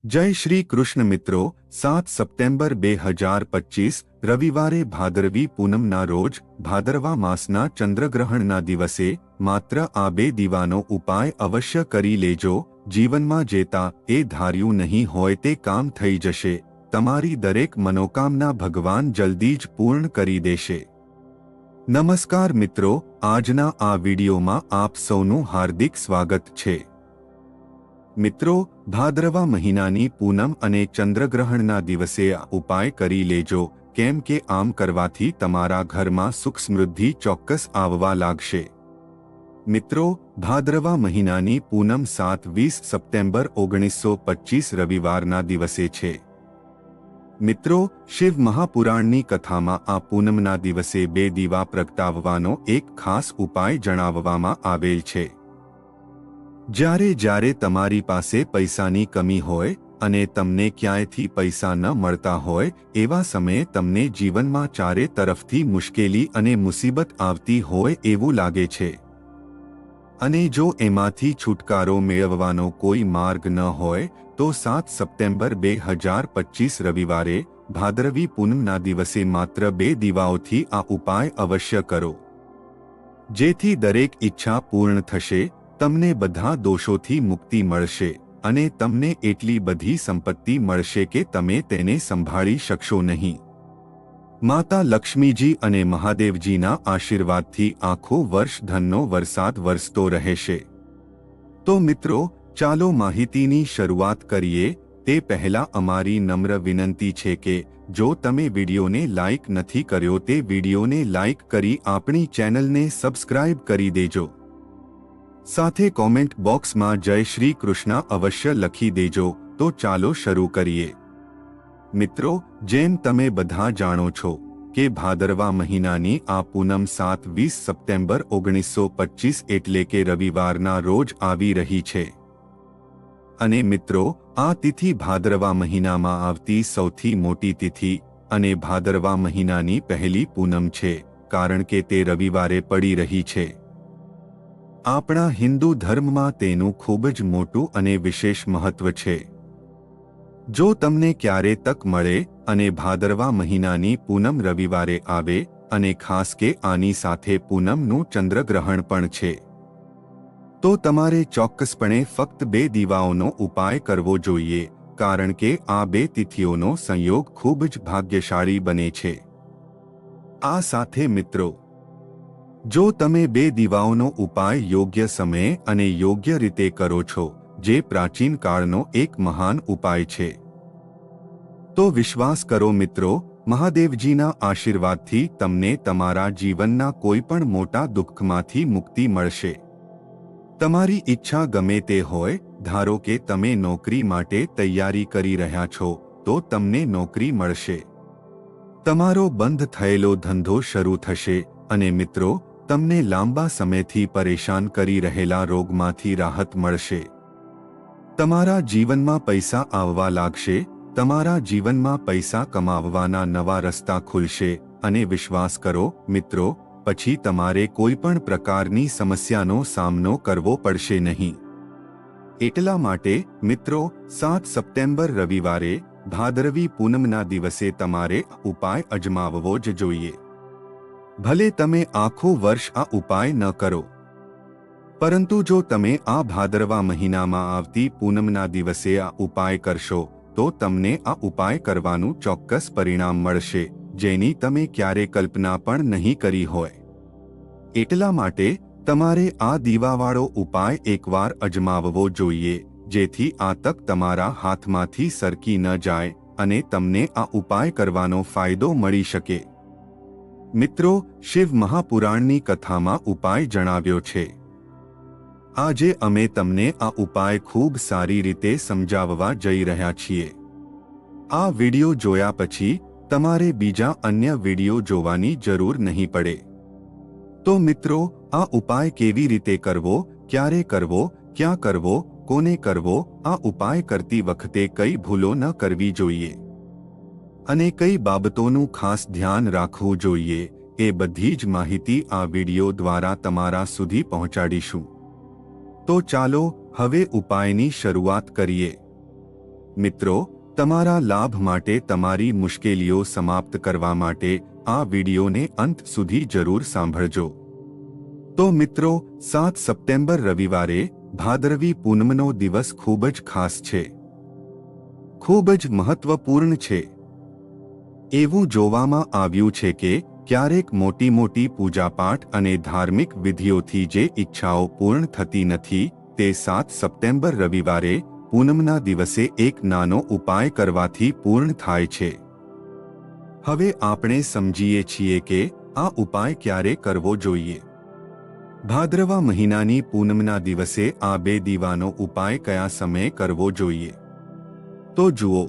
जय श्री कृष्ण मित्रों 7 સપ્ટેમ્બર 2025 રવિવારે ભાદરવી પૂનમના રોજ ભાદરવા માસના ચંદ્રગ્રહણના દિવસે માત્ર આ બે દીવાનો ઉપાય અવશ્ય કરી લેજો। જીવનમાં જેતા એ ધાર્યું નહીં હોય તે કામ થઈ જશે। તમારી દરેક મનોકામના ભગવાન જલ્દી જ પૂર્ણ કરી દેશે। નમસ્કાર મિત્રો, આજના આ વિડીયોમાં આપ સૌનું હાર્દિક સ્વાગત છે। મિત્રો, ભાદરવા મહિનાની પૂનમ અને ચંદ્રગ્રહણના દિવસે આ ઉપાય કરી લેજો, કેમ કે આમ કરવાથી તમારા ઘરમાં સુખ સમૃદ્ધિ ચોક્કસ આવવા લાગશે। મિત્રો, ભાદરવા મહિનાની પૂનમ 7-20 સપ્ટેમ્બર 1925 રવિવારના દિવસે છે। મિત્રો, શિવ મહાપુરાણની કથામાં આ પૂનમના દિવસે બે દીવા પ્રગટાવવાનો એક ખાસ ઉપાય જણાવવામાં આવેલ છે। જ્યારે તમારી પાસે પૈસાની કમી હોય અને તમને ક્યાંયથી પૈસા ન મળતા હોય એવા સમયે તમને જીવનમાં ચારે તરફથી મુશ્કેલી અને મુસીબત આવતી હોય એવું લાગે છે, અને જો એમાંથી છુટકારો મેળવવાનો કોઈ માર્ગ ન હોય તો 7 સપ્ટેમ્બર 2025 રવિવારે ભાદરવી પૂનમના દિવસે માત્ર બે દીવાઓથી આ ઉપાય અવશ્ય કરો, જેથી દરેક ઈચ્છા પૂર્ણ થશે। તમને બધા દોષોથી મુક્તિ મળશે અને તમને એટલી બધી સંપત્તિ મળશે કે તમે તેને સંભાળી શકશો નહીં। માતા લક્ષ્મીજી અને મહાદેવજીના આશીર્વાદથી આખું વર્ષ ધનનો વરસાદ વરસતો રહેશે। તો મિત્રો, ચાલો માહિતીની શરૂઆત કરીએ। તે પહેલા અમારી નમ્ર વિનંતી છે કે જો તમે વિડીયોને લાઇક નથી કર્યો તે વિડીયોને લાઇક કરી આપણી ચેનલને સબસ્ક્રાઇબ કરી દેજો। સાથે કોમેન્ટ બોક્સમાં જય શ્રી કૃષ્ણ અવશ્ય લખી દેજો। તો ચાલો શરૂ કરીએ। મિત્રો, જેમ તમે બધા જાણો છો કે ભાદરવા મહિનાની આ પૂનમ 7-20 સપ્ટેમ્બર 1925 એટલે કે રવિવારના રોજ આવી રહી છે। અને મિત્રો, આ તિથિ ભાદરવા મહિનામાં આવતી સૌથી મોટી તિથિ અને ભાદરવા મહિનાની પહેલી પૂનમ છે, કારણ કે તે રવિવારે પડી રહી છે। આપણા હિન્દુ ધર્મમાં તેનું ખૂબ જ મોટું અને વિશેષ મહત્વ છે। જો તમને ક્યારે તક મળે અને ભાદરવા મહિનાની પૂનમ રવિવારે આવે અને ખાસ કે આની સાથે પૂનમનું ચંદ્રગ્રહણ પણ છે, તો તમારે ચોક્કસપણે ફક્ત બે દીવાઓનો ઉપાય કરવો જોઈએ, કારણ કે આ બે તિથિઓનો સંયોગ ખૂબ જ ભાગ્યશાળી બને છે। આ સાથે મિત્રો, જો તમે બે દીવાઓનો ઉપાય યોગ્ય સમયે અને યોગ્ય રીતે કરો છો, જે પ્રાચીન કાળનો એક મહાન ઉપાય છે, તો વિશ્વાસ કરો મિત્રો, મહાદેવજીના આશીર્વાદથી તમને તમારા જીવનના કોઈ પણ મોટા દુઃખમાંથી મુક્તિ મળશે। તમારી ઈચ્છા ગમે તે હોય, ધારો કે તમે નોકરી માટે તૈયારી કરી રહ્યા છો તો તમને નોકરી મળશે। તમારો બંધ થયેલો ધંધો શરૂ થશે અને મિત્રો, તમને લાંબા સમયથી પરેશાન કરી રહેલા રોગમાંથી રાહત મળશે। તમારા જીવનમાં પૈસા આવવા લાગશે। તમારા જીવનમાં પૈસા કમાવવાના નવા રસ્તા ખુલશે અને વિશ્વાસ કરો મિત્રો, પછી તમારે કોઈ પણ પ્રકારની સમસ્યાનો સામનો કરવો પડશે નહીં। એટલા માટે મિત્રો, 7 સપ્ટેમ્બર રવિવારે ભાદરવી પૂનમના દિવસે તમારે ઉપાય અજમાવવો જ જોઈએ। ભલે તમે આખું વર્ષ આ ઉપાય ન કરો, પરંતુ જો તમે આ ભાદરવા મહિનામાં આવતી પૂનમના દિવસે આ ઉપાય કરશો તો તમને આ ઉપાય કરવાનું ચોક્કસ પરિણામ મળશે, જેની તમે ક્યારે કલ્પના પણ નહીં કરી હોય। એટલા માટે તમારે આ દીવાવાળો ઉપાય એકવાર અજમાવવો જોઈએ, જેથી આ તક તમારા હાથમાંથી સરકી ન જાય અને તમને આ ઉપાય કરવાનો ફાયદો મળી શકે। મિત્રો, શિવ મહાપુરાણની કથામાં ઉપાય જણાવ્યો છે। આજે અમે તમને આ ઉપાય ખૂબ સારી રીતે સમજાવવા જઈ રહ્યા છીએ। આ વિડિયો જોયા પછી તમારે બીજા અન્ય વિડિયો જોવાની જરૂર નહીં પડે। તો મિત્રો, આ ઉપાય કેવી રીતે કરવો, ક્યારે કરવો, ક્યાં કરવો, કોને કરવો, આ ઉપાય કરતી વખતે કઈ ભૂલો ન કરવી જોઈએ અને કઈ બાબતોનું ખાસ ધ્યાન રાખવું જોઈએ, એ બધી જ માહિતી આ વિડિયો દ્વારા તમારા સુધી પહોંચાડીશું। તો ચાલો હવે ઉપાયની શરૂઆત કરીએ। મિત્રો, તમારા લાભ માટે, તમારી મુશ્કેલીઓ સમાપ્ત કરવા માટે આ વિડીયોને અંત સુધી જરૂર સાંભળજો. તો મિત્રો, 7 સપ્ટેમ્બર રવિવારે ભાદરવી પૂનમનો દિવસ ખૂબ જ ખાસ છે, ખૂબ જ મહત્વપૂર્ણ છે. એવું જોવામાં આવ્યું છે કે ક્યારેક મોટી મોટી પૂજાપાઠ અને ધાર્મિક વિધિઓથી જે ઈચ્છાઓ પૂર્ણ થતી નથી, તે 7 સપ્ટેમ્બર રવિવારે પૂનમના દિવસે એક નાનો ઉપાય કરવાથી પૂર્ણ થાય છે. હવે આપણે સમજીએ છીએ કે આ ઉપાય ક્યારે કરવો જોઈએ. ભાદ્રવા મહિનાની પૂનમના દિવસે આ 2 દીવાનો ઉપાય કયા સમયે કરવો જોઈએ? તો જુઓ,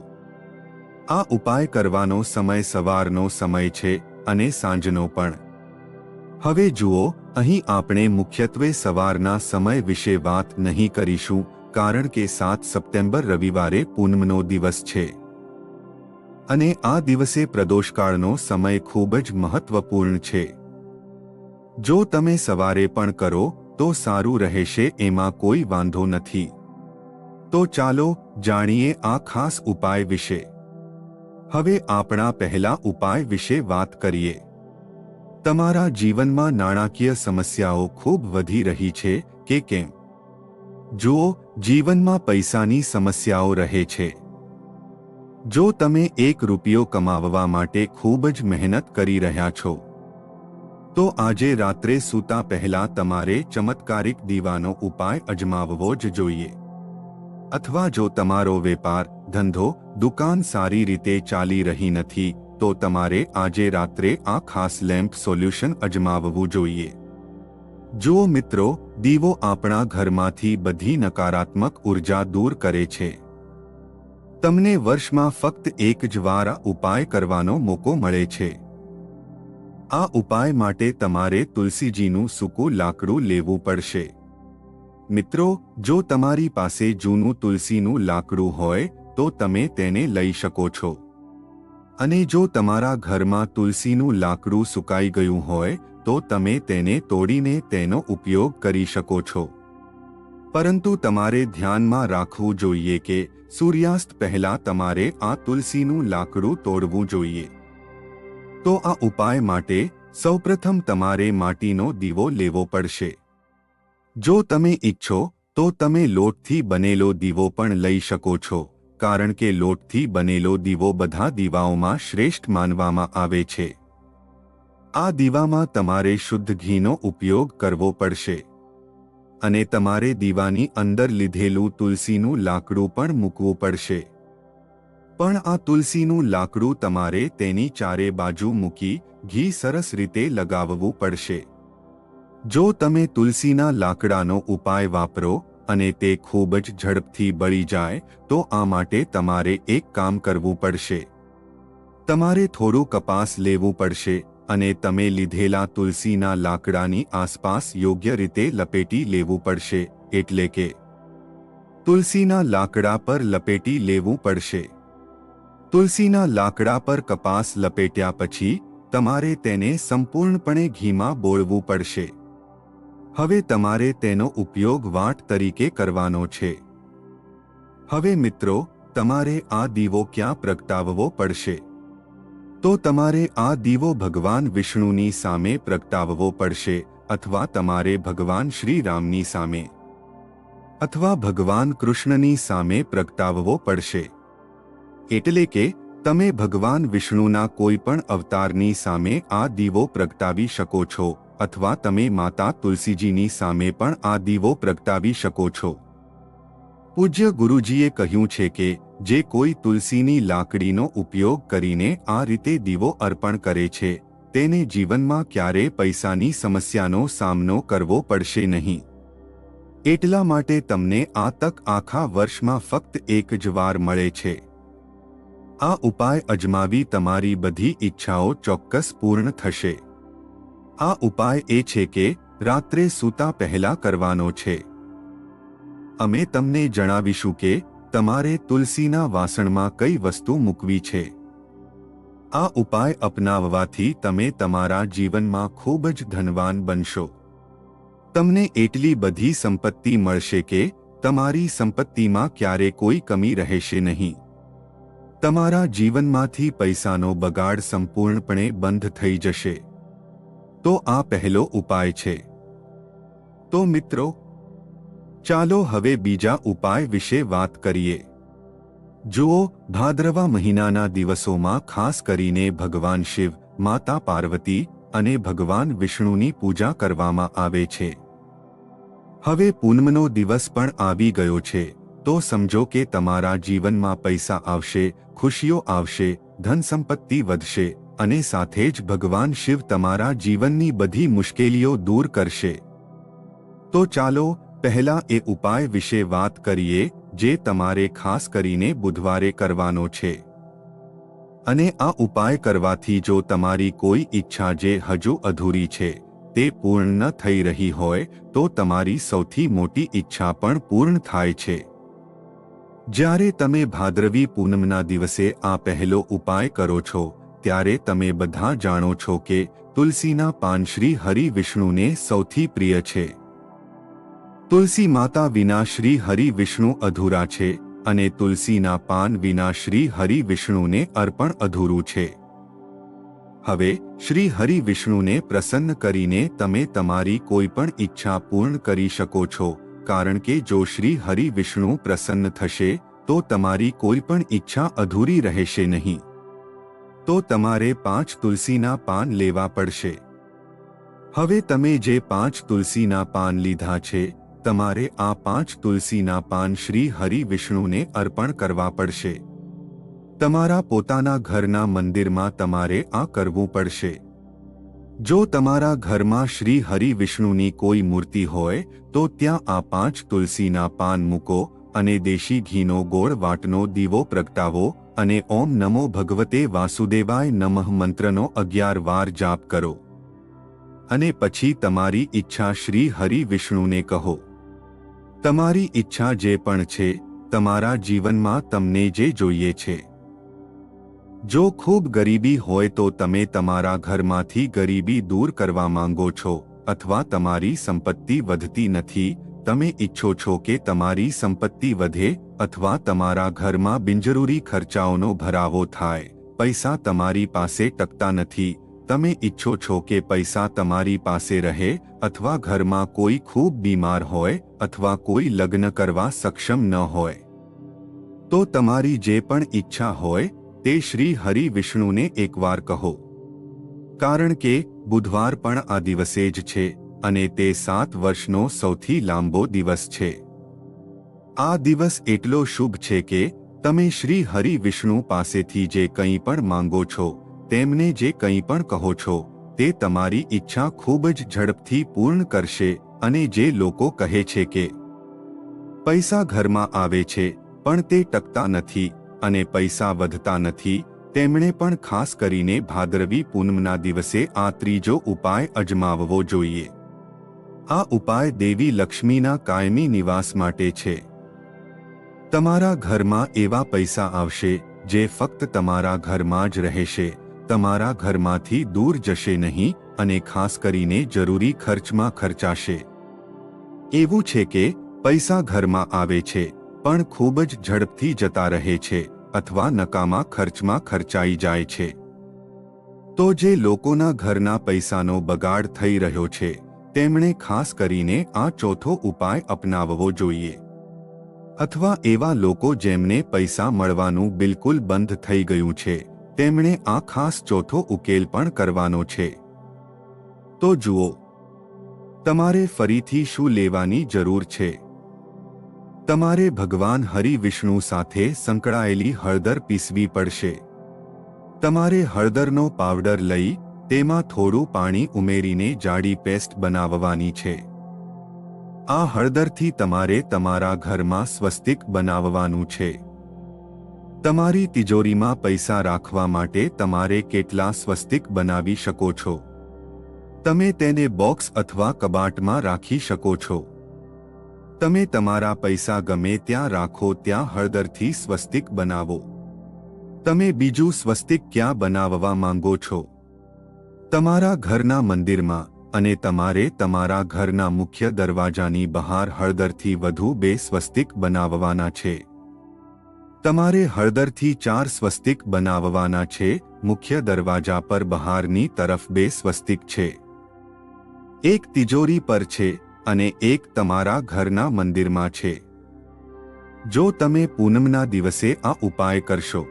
આ ઉપાય કરવાનો સમય સવારનો સમય છે અને સાંજનો પણ. હવે જુઓ, અહીં આપણે મુખ્યત્વે સવારના સમય વિશે વાત નહીં કરીશું, કારણ કે 7 સપ્ટેમ્બર રવિવારે પૂનમનો દિવસ છે અને આ દિવસે પ્રદોષકાળનો સમય ખૂબ જ મહત્વપૂર્ણ છે. જો તમે સવારે પણ કરો તો સારું રહેશે, એમાં કોઈ વાંધો નથી. તો ચાલો જાણીએ આ ખાસ ઉપાય વિશે. હવે આપણા પહેલા ઉપાય વિશે વાત કરીએ. તમારા જીવનમાં નાણાકીય સમસ્યાઓ ખૂબ વધી રહી છે કે કેમ? જુઓ, જીવનમાં પૈસાની સમસ્યાઓ રહે છે. જો તમે 1 રૂપિયો કમાવવા માટે ખૂબ જ મહેનત કરી રહ્યા છો, તો આજે રાત્રે સૂતા પહેલા તમારે ચમત્કારિક દીવાનો ઉપાય અજમાવવો જ જોઈએ. અથવા જો તમારો વેપાર, ધંધો, દુકાન સારી રીતે ચાલી રહી નથી, તો તમારે આજે રાત્રે આ ખાસ લેમ્પ સોલ્યુશન અજમાવવું જોઈએ. જુઓ મિત્રો, દીવો આપણા ઘરમાંથી બધી નકારાત્મક ઉર્જા દૂર કરે છે. તમને વર્ષમાં ફક્ત એક જ વાર આ ઉપાય કરવાનો મોકો મળે છે. આ ઉપાય માટે તમારે તુલસીજીનું સૂકું લાકડું લેવું પડશે. મિત્રો, જો તમારી પાસે જૂનું તુલસીનું લાકડું હોય તો તમે તેને લઈ શકો છો. અને જો તમારા ઘરમાં તુલસીનું લાકડું સુકાઈ ગયું હોય તો તમે તેને તોડીને તેનો ઉપયોગ કરી શકો છો. પરંતુ તમારે ધ્યાનમાં રાખવું જોઈએ કે સૂર્યાસ્ત પહેલા તમારે આ તુલસીનું લાકડું તોડવું જોઈએ. તો આ ઉપાય માટે સૌપ્રથમ તમારે માટીનો દીવો લેવો પડશે. જો તમે ઈચ્છો તો તમે લોટથી બનેલો દીવો પણ લઈ શકો છો, કારણ કે લોટથી બનેલો દીવો બધા દીવાઓમાં શ્રેષ્ઠ માનવામાં આવે છે. આ દીવામાં તમારે શુદ્ધ ઘીનો ઉપયોગ કરવો પડશે અને તમારે દીવાની અંદર લીધેલું તુલસીનું લાકડું પણ મૂકવું પડશે. પણ આ તુલસીનું લાકડું તમારે તેની ચારે બાજુ મૂકી ઘી સરસ રીતે લગાવવું પડશે. જો તમે તુલસીના લાકડાનો ઉપાય વાપરો અને તે ખૂબ જ ઝડપથી બળી જાય તો આ માટે તમારે એક કામ કરવું પડશે. તમારે થોડું કપાસ લેવું પડશે અને તમે લીધેલા તુલસીના લાકડાની આસપાસ યોગ્ય રીતે લપેટી લેવું પડશે, એટલે કે તુલસીના લાકડા પર લપેટી લેવું પડશે. તુલસીના લાકડા પર કપાસ લપેટ્યા પછી તમારે તેને સંપૂર્ણપણે ઘીમાં બોળવું પડશે. હવે તમારે તેનો ઉપયોગ વાટ તરીકે કરવાનો છે. હવે મિત્રો, તમારે આ દીવો ક્યાં પ્રગટાવવો પડશે? તો તમારે આ દીવો ભગવાન વિષ્ણુની સામે પ્રગટાવવો પડશે, અથવા તમારે ભગવાન શ્રી રામની સામે અથવા ભગવાન કૃષ્ણની સામે પ્રગટાવવો પડશે. એટલે કે તમે ભગવાન વિષ્ણુના કોઈ પણ અવતારની સામે આ દીવો પ્રગટાવી શકો છો, અથવા તમે માતા તુલસીજીની સામે પણ આ દીવો પ્રગટાવી શકો છો. પૂજ્ય ગુરુજીએ કહ્યું છે કે જે કોઈ તુલસીની લાકડીનો ઉપયોગ કરીને આ રીતે દીવો અર્પણ કરે છે, તેને જીવનમાં ક્યારેય પૈસાની સમસ્યાનો સામનો કરવો પડશે નહીં. એટલા માટે તમને આ તક આખા વર્ષમાં ફક્ત એક જ વાર મળે છે. આ ઉપાય અજમાવી તમારી બધી ઈચ્છાઓ ચોક્કસ પૂર્ણ થશે. આ ઉપાય એ છે કે રાત્રે સૂતા પહેલા કરવાનો છે. અમે તમને જણાવીશું કે તમારે તુલસીના વાસણમાં કઈ વસ્તુ મૂકવી છે. આ ઉપાય અપનાવવાથી તમે તમારા જીવનમાં ખૂબ જ ધનવાન બનશો. તમને એટલી બધી સંપત્તિ મળશે કે તમારી સંપત્તિમાં ક્યારે કોઈ કમી રહેશે નહીં. તમારા જીવનમાંથી પૈસાનો બગાડ સંપૂર્ણપણે બંધ થઈ જશે. તો આ પહેલો ઉપાય છે. તો મિત્રો, ચાલો હવે બીજા ઉપાય વિશે વાત કરીએ. જુઓ, ભાદ્રવા મહિનાના દિવસોમાં ખાસ કરીને ભગવાન શિવ, માતા પાર્વતી અને ભગવાન વિષ્ણુની પૂજા કરવામાં આવે છે. હવે પૂનમનો દિવસ પણ આવી ગયો છે, તો સમજો કે તમારા જીવનમાં પૈસા આવશે, ખુશીઓ આવશે, ધન સંપત્તિ વધશે અને સાથે જ ભગવાન શિવ તમારા જીવનની બધી મુશ્કેલીઓ દૂર કરશે. તો ચાલો પહેલા એ ઉપાય વિશે વાત કરીએ જે તમારે ખાસ કરીને બુધવારે કરવાનો છે. અને આ ઉપાય કરવાથી જો તમારી કોઈ ઈચ્છા જે હજુ અધૂરી છે તે પૂર્ણ ન થઈ રહી હોય તો તમારી સૌથી મોટી ઈચ્છા પણ પૂર્ણ થાય છે. જ્યારે તમે ભાદ્રવી પૂનમના દિવસે આ પહેલો ઉપાય કરો છો ત્યારે તમે બધા જાણો છો કે તુલસીના પાન શ્રી હરિ વિષ્ણુને સૌથી પ્રિય છે. તુલસી માતા વિના શ્રી હરિ વિષ્ણુ અધૂરા છે અને તુલસીના પાન વિના શ્રી હરિ વિષ્ણુને અર્પણ અધૂરું છે. હવે શ્રી હરિ વિષ્ણુને પ્રસન્ન કરીને તમે તમારી કોઈ પણ ઈચ્છા પૂર્ણ કરી શકો છો, કારણ કે જો શ્રી હરિ વિષ્ણુ પ્રસન્ન થશે તો તમારી કોઈ પણ ઈચ્છા અધૂરી રહેશે નહીં. તો તમારે 5 તુલસીના પાન લેવા પડશે. હવે તમે જે 5 તુલસીના પાન લીધા છે તમારે આ 5 તુલસીના પાન શ્રી હરિ વિષ્ણુને અર્પણ કરવા પડશે. તમારા પોતાના ઘરના મંદિરમાં તમારે આ કરવું પડશે. જો તમારા ઘરમાં શ્રી હરિ વિષ્ણુની કોઈ મૂર્તિ હોય તો ત્યાં આ 5 તુલસીના પાન મૂકો અને દેશી ઘીનો ગોળ વાટનો દીવો પ્રગટાવો અને ઓમ નમો ભગવતે વાસુદેવાય નમઃ મંત્રનો 11 વાર જાપ કરો. અને પછી તમારી ઈચ્છા શ્રી હરિ વિષ્ણુને કહો. તમારી ઈચ્છા જે પણ છે, તમારા જીવનમાં તમને જે જોઈએ છે. જો ખૂબ ગરીબી હોય તો તમે તમારા ઘરમાંથી ગરીબી દૂર કરવા માંગો છો, અથવા તમારી સંપત્તિ વધતી નથી, તમે ઈચ્છો છો કે તમારી સંપત્તિ વધે અથવા તમારા ઘરમાં બિનજરૂરી ખર્ચાઓનો ભરાવો થાય, પૈસા તમારી પાસે ટકતા નથી, તમે ઈચ્છો છો કે પૈસા તમારી પાસે રહે અથવા ઘરમાં કોઈ ખૂબ બીમાર હોય અથવા કોઈ લગ્ન કરવા સક્ષમ ન હોય, તો તમારી જે પણ ઈચ્છા હોય તે શ્રી હરિ વિષ્ણુને એકવાર કહો. કારણ કે બુધવાર પણ આ દિવસે જ છે અને તે 7 વર્ષનો સૌથી લાંબો દિવસ છે. આ દિવસ એટલો શુભ છે કે તમે શ્રી હરિ વિષ્ણુ પાસેથી જે કંઈ પણ માંગો છો, તેમને જે કંઈ પણ કહો છો તે તમારી ઈચ્છા ખૂબ જ ઝડપથી પૂર્ણ કરશે. અને જે લોકો કહે છે કે પૈસા ઘરમાં આવે છે પણ તે ટકતા નથી અને પૈસા વધતા નથી, તેમણે પણ ખાસ કરીને ભાદરવી પૂનમના દિવસે આ ત્રીજો ઉપાય અજમાવવો જોઈએ. આ ઉપાય દેવી લક્ષ્મીના કાયમી નિવાસ માટે છે. તમારા ઘરમાં એવા પૈસા આવશે જે ફક્ત તમારા ઘરમાં જ રહેશે, તમારા ઘરમાંથી દૂર જશે નહીં અને ખાસ કરીને જરૂરી ખર્ચમાં ખર્ચાશે. એવું છે કે પૈસા ઘરમાં આવે છે પણ ખૂબ જ ઝડપથી જતા રહે છે અથવા નકામા ખર્ચમાં ખર્ચાઈ જાય છે. તો જે લોકોના ઘરના પૈસાનો બગાડ થઈ રહ્યો છે તેમણે ખાસ કરીને આ ચોથો ઉપાય અપનાવવો જોઈએ. અથવા એવા લોકો જેમને પૈસા મળવાનું બિલકુલ બંધ થઈ ગયું છે તેમણે આ ખાસ ચોથો ઉકેલ પણ કરવાનો છે. તો જુઓ, તમારે ફરીથી શું લેવાની જરૂર છે? તમારે ભગવાન હરિ વિષ્ણુ સાથે સંકળાયેલી હળદર પીસવી પડશે. તમારે હળદરનો પાવડર લઈ તેમાં થોડું પાણી ઉમેરીને જાડી પેસ્ટ બનાવવાની છે. આ હળદરથી તમારે તમારા ઘરમાં સ્વસ્તિક બનાવવાનું છે. તમારી તિજોરીમાં પૈસા રાખવા માટે તમારે કેટલા સ્વસ્તિક બનાવી શકો છો? તમે તેને બોક્સ અથવા કબાટમાં રાખી શકો છો. તમે તમારા પૈસા ગમે ત્યાં રાખો, ત્યાં હળદરથી સ્વસ્તિક બનાવો. તમે બીજું સ્વસ્તિક ક્યાં બનાવવા માંગો છો? તમારા ઘરના મંદિરમાં અને તમારે તમારા ઘરના મુખ્ય દરવાજાની બહાર હળદરથી વધુ 2 સ્વસ્તિક બનાવવાના છે. તમારે હળદરથી 4 સ્વસ્તિક બનાવવાના છે. મુખ્ય દરવાજા પર બહારની તરફ 2 સ્વસ્તિક છે. એક તિજોરી પર છે અને એક તમારા ઘરના મંદિરમાં છે. જો તમે પૂનમના દિવસે આ ઉપાય કરશો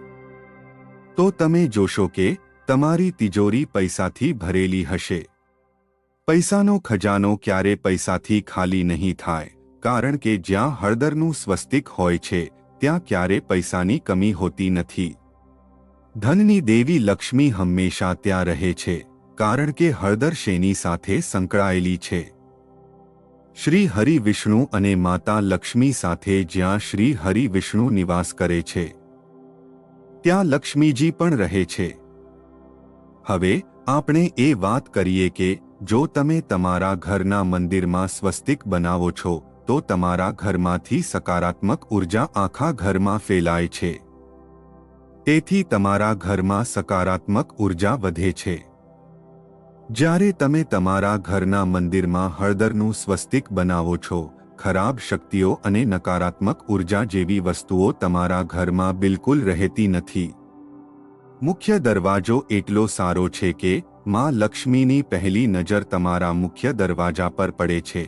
તો તમે જોશો કે તમારી તિજોરી પૈસાથી ભરેલી હશે. પૈસાનો ખજાનો ક્યારે પૈસાથી ખાલી નહીં થાય, કારણ કે જ્યાં હળદરનું સ્વસ્તિક હોય છે ત્યાં ક્યારે પૈસાની કમી હોતી નથી. ધનની દેવી લક્ષ્મી હંમેશા ત્યાં રહે છે, કારણ કે હળદર શેની સાથે સંકળાયેલી છે? શ્રી હરિ વિષ્ણુ અને માતા લક્ષ્મી સાથે. જ્યાં શ્રી હરિ વિષ્ણુ નિવાસ કરે છે ત્યાં લક્ષ્મીજી પણ રહે છે. હવે આપણે એ વાત કરીએ કે જો તમે તમારા ઘરના મંદિરમાં સ્વસ્તિક બનાવો છો તો તમારા ઘરમાંથી સકારાત્મક ઉર્જા આખા ઘરમાં ફેલાય છે. તેથી તમારા ઘરમાં સકારાત્મક ઉર્જા વધે છે. જ્યારે તમે તમારા ઘરના મંદિરમાં હળદરનું સ્વસ્તિક બનાવો છો, ખરાબ શક્તિઓ અને નકારાત્મક ઉર્જા જેવી વસ્તુઓ તમારા ઘરમાં બિલકુલ રહેતી નથી. મુખ્ય દરવાજો એટલો સારો છે કે માં લક્ષ્મીની પહેલી નજર તમારા મુખ્ય દરવાજા પર પડે છે.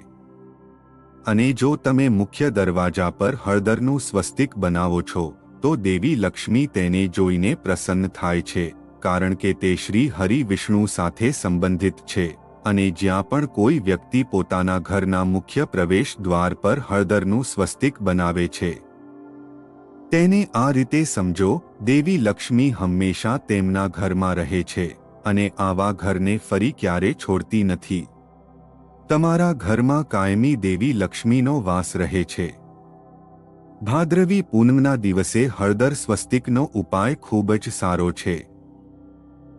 અને જો તમે મુખ્ય દરવાજા પર હળદરનું સ્વસ્તિક બનાવો છો તો દેવી લક્ષ્મી તેને જોઈને પ્રસન્ન થાય છે, કારણ કે તે શ્રી હરિ વિષ્ણુ સાથે સંબંધિત છે. અને જ્યાં પણ કોઈ વ્યક્તિ પોતાના ઘરના મુખ્ય પ્રવેશ દ્વાર પર હળદરનું સ્વસ્તિક બનાવે છે તેને આ રીતે સમજો, દેવી લક્ષ્મી હંમેશા તેમના ઘરમાં રહે છે અને આવા ઘરને ફરી ક્યારે છોડતી નથી. તમારા ઘરમાં કાયમી દેવી લક્ષ્મીનો વાસ રહે છે. ભાદ્રવી પૂનમના દિવસે હળદર સ્વસ્તિકનો ઉપાય ખૂબ જ સારો છે.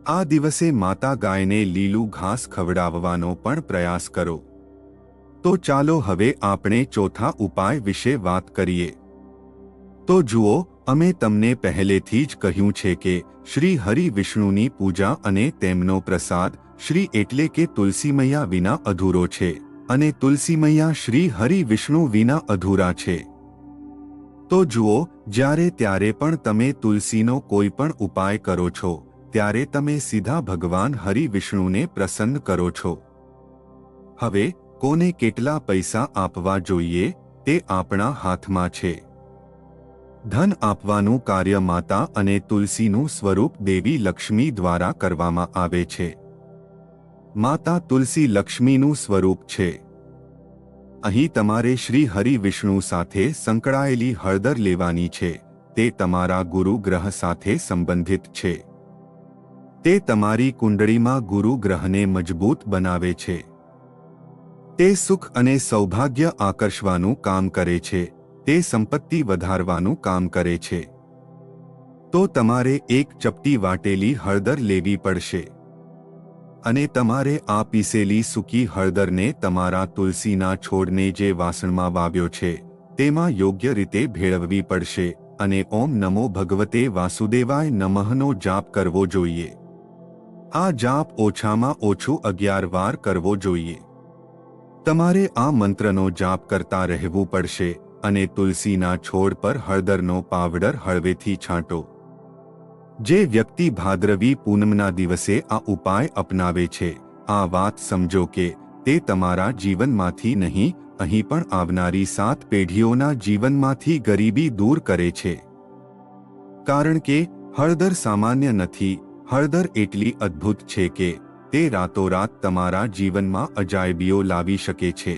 આ દિવસે માતા ગાયને લીલું ઘાસ ખવડાવવાનો પણ પ્રયાસ કરો. તો ચાલો હવે આપણે ચોથા ઉપાય વિશે વાત કરીએ. તો જુઓ, અમે તમને પહેલેથી જ કહ્યું છે કે શ્રી હરિ વિષ્ણુની પૂજા અને તેમનો પ્રસાદ શ્રી એટલે કે તુલસી મૈયા વિના અધૂરો છે, અને તુલસી મૈયા શ્રી હરિ વિષ્ણુ વિના અધૂરા છે. તો જુઓ, જ્યારે ત્યારે પણ તમે તુલસીનો કોઈ પણ ઉપાય કરો છો ત્યારે તમે સીધા ભગવાન હરિ વિષ્ણુને પ્રસન્ન કરો છો. હવે કોને કેટલા પૈસા આપવા જોઈએ તે આપણા હાથમાં છે. ધન આપવાનું કાર્ય માતા અને તુલસીનું સ્વરૂપ દેવી લક્ષ્મી દ્વારા કરવામાં આવે છે. માતા તુલસી લક્ષ્મીનું સ્વરૂપ છે. અહીં તમારે શ્રી હરિ વિષ્ણુ સાથે સંકળાયેલી હળદર લેવાની છે. તે તમારા ગુરુ ગ્રહ સાથે સંબંધિત છે. તે તમારી કુંડળીમાં ગુરુ ગ્રહને મજબૂત બનાવે છે. તે સુખ અને સૌભાગ્ય આકર્ષવાનું કામ કરે છે. તે સંપત્તિ વધારવાનું કામ કરે છે. તો તમારે એક ચપટી વાટેલી હળદર લેવી પડશે અને તમારે આ પીસેલી સૂકી હળદરને તમારા તુલસીના છોડને જે વાસણમાં વાવ્યો છે તેમાં યોગ્ય રીતે ભેળવવી પડશે અને ઓમ નમો ભગવતે વાસુદેવાય નમઃનો જાપ કરવો જોઈએ. આ જાપ ઓછામાં ઓછું 11 વાર કરવો જોઈએ. તમારે આ મંત્રનો જાપ કરતા રહેવું પડશે અને તુલસીના છોડ પર હળદરનો પાવડર હળવેથી છાંટો. જે વ્યક્તિ ભાદ્રવી પૂનમના દિવસે આ ઉપાય અપનાવે છે, આ વાત સમજો કે તે તમારા જીવનમાંથી નહીં, અહીં પણ આવનારી 7 પેઢીઓના જીવનમાંથી ગરીબી દૂર કરે છે. કારણ કે હળદર સામાન્ય નથી. હળદર એટલી અદ્ભુત છે કે તે રાતોરાત તમારા જીવનમાં અજાયબીઓ લાવી શકે છે.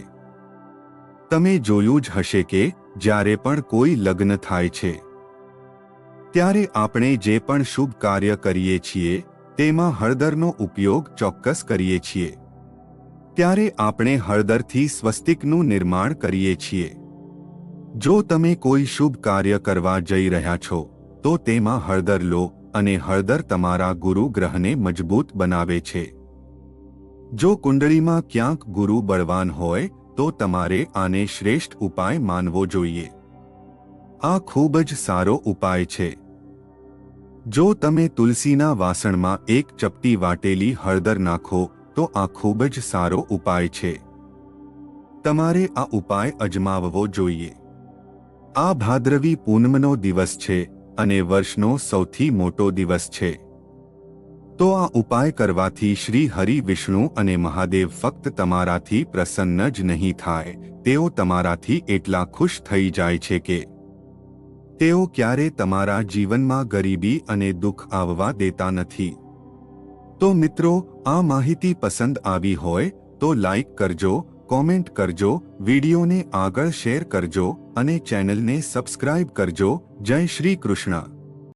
તમે જોયું જ હશે કે જ્યારે પણ કોઈ લગ્ન થાય છે ત્યારે આપણે જે પણ શુભ કાર્ય કરીએ છીએ તેમાં હળદરનો ઉપયોગ ચોક્કસ કરીએ છીએ. ત્યારે આપણે હળદરથી સ્વસ્તિકનું નિર્માણ કરીએ છીએ. જો તમે કોઈ શુભ કાર્ય કરવા જઈ રહ્યા છો તો તેમાં હળદર લો અને હળદર તમારા ગુરુ ગ્રહને મજબૂત બનાવે છે. જો કુંડળીમાં ક્યાંક ગુરુ બળવાન હોય તો તમારે આને શ્રેષ્ઠ ઉપાય માનવો જોઈએ. આ ખૂબ જ સારો ઉપાય છે. જો તમે તુલસીના વાસણમાં એક ચપટી વાટેલી હળદર નાખો તો આ ખૂબ જ સારો ઉપાય છે. તમારે આ ઉપાય અજમાવવો જોઈએ. આ ભાદ્રવી પૂનમનો દિવસ છે અને વર્ષનો સૌથી મોટો દિવસ છે. તો આ ઉપાય કરવાથી શ્રી હરિ, વિષ્ણુ અને મહાદેવ ફક્ત તમારાથી પ્રસન્ન જ નહીં થાય, તેઓ તમારાથી એટલા ખુશ થઈ જાય છે કે તેઓ ક્યારે તમારા જીવનમાં ગરીબી અને દુઃખ આવવા દેતા નથી. તો મિત્રો, આ માહિતી પસંદ આવી હોય તો લાઈક કરજો, કોમેન્ટ કરજો, વિડીયોને આગળ શેર કરજો અને ચેનલને સબસ્ક્રાઇબ કરજો. જય શ્રી કૃષ્ણ.